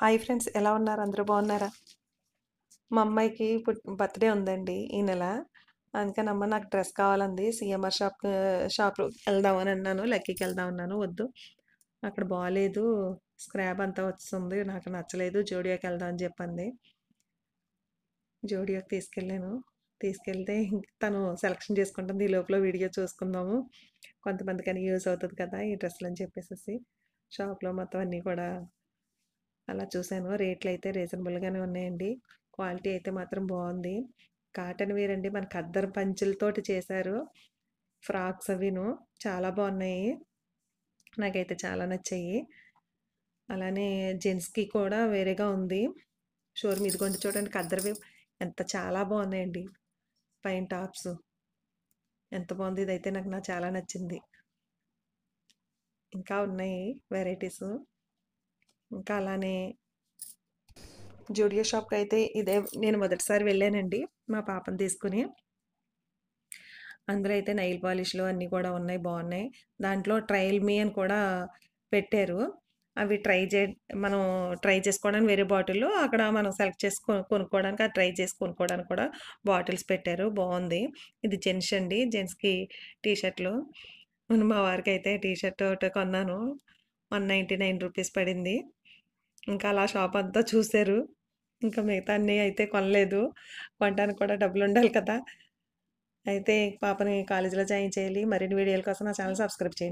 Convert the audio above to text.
Hi friends, ఎలా ఉన్నారు? అందరూ బాగున్నారా? మా అమ్మాయికి బర్త్‌డే ఉందండి ఈ నెల. అందుకని అమ్మ నాకు డ్రెస్ కావాలంది. సీఎంఆర్ షాప్‌లో ఎళ్దాం అని అన్నాను. లక్కీకి ఎళ్దాం అన్నాను. వద్దు, అక్కడ బాలేదు. స్క్రాప్ అంతా వస్తుంది. నాకు నచ్చలేదు. జూడియోకి ఎళ్దాం అని చెప్పింది. జూడియోకి తీసుకెళ్ళాను. తీసుకెళ్తే తను సెలక్షన్ చేసుకుంటుంది. ఈ లోపల వీడియో చూసుకుందాము. కొంతమందికని యూజ్ అవుతది కదా! ఈ డ్రెస్సులు అని చెప్పేసేసి షాప్‌లో మొత్తం అన్నీ కూడా అలా చూసాను. రేట్లయితే రీజనబుల్‌గానే ఉన్నాయండి. క్వాలిటీ అయితే మాత్రం బావుంది. కాటన్ వేర్ అండి. మన ఖద్దరు పంచెలతోటి చేశారు. ఫ్రాక్స్ అవిను చాలా బావున్నాయి. నాకైతే చాలా నచ్చాయి. అలానే జెంట్స్‌కి కూడా వేరేగా ఉంది. షోరూమ్ ఇదిగోండి చూడండి, ఖద్దరువి ఎంత చాలా బావున్నాయండి. పైన టాప్స్ ఎంత బావుంది. ఇదైతే నాకు చాలా నచ్చింది. ఇంకా ఉన్నాయి వెరైటీసు. ఇంకా అలానే జూడియో షాప్‌కైతే ఇదే నేను మొదటిసారి వెళ్ళానండి మా పాపని తీసుకొని. అందులో అయితే నెయిల్ పాలిష్‌లు అన్నీ కూడా ఉన్నాయి, బావున్నాయి. దాంట్లో ట్రయల్ మీ అని కూడా పెట్టారు. అవి మనం ట్రై చేసుకోవడానికి వేరే బాటిల్లు, అక్కడ మనం సెలెక్ట్ చేసి కొనుక్కోవడానికి, అది ట్రై చేసి కొనుక్కోవడానికి కూడా బాటిల్స్ పెట్టారు. బావుంది. ఇది జెంట్స్ అండి. జెంట్స్‌కి టీ షర్ట్‌లు. మా వారికైతే టీ షర్ట్ ఒకటి కొన్నాను. రూ. 199 పడింది. ఇంకా అలా షాప్ అంతా చూసారు. ఇంకా మిగతా అన్నీ అయితే కొనలేదు. కొనడానికి కూడా డబ్బులుండాలి కదా! అయితే పాపని కాలేజీలో జాయిన్ చేయాలి. మరిన్ని వీడియోల కోసం నా ఛానెల్ సబ్స్క్రైబ్ చేయండి.